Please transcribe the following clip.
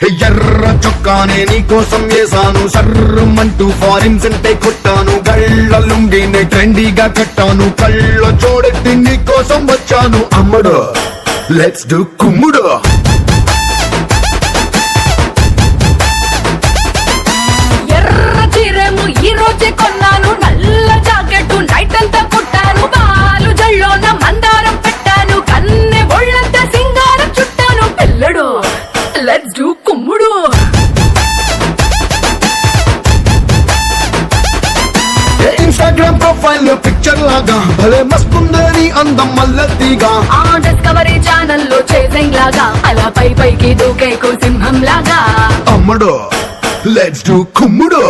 ఎర్ర చొక్కానే నీకోసం వేసాను, సర్రమంటూ ఫారిన్ సెంటే కొట్టాను, గళ్ళ లుంగినే ట్రెండీగా కట్టాను, కళ్ళ చూడెత్తి నీకోసం వచ్చాను. అమ్మడు లెట్స్ డు కుమ్ముడు. ఎర్ర చీరేమో ఈ రోజే కొన్నాను, నల్ల జాకెట్ నైట్ అంతా కుట్టాను, బాలు జల్లోన మందారం పెట్టాను, కన్నె ఒళ్ళంతా సింగారం చుట్టాను. పిల్లడు లెట్స్ డు కుమ్ముడు. ఇన్స్టాగ్రామ్ ప్రొఫైల్ లో పిక్చర్ లాగా భలే మస్తుందని అందం మల్లతిగా, ఆ డిస్కవరీ ఛానల్ లో చేసింగ్ లాగా అలా పై పైకి దూకేకు సింహం లాగా. అమ్మడు లెట్స్ డు కుమ్ముడు.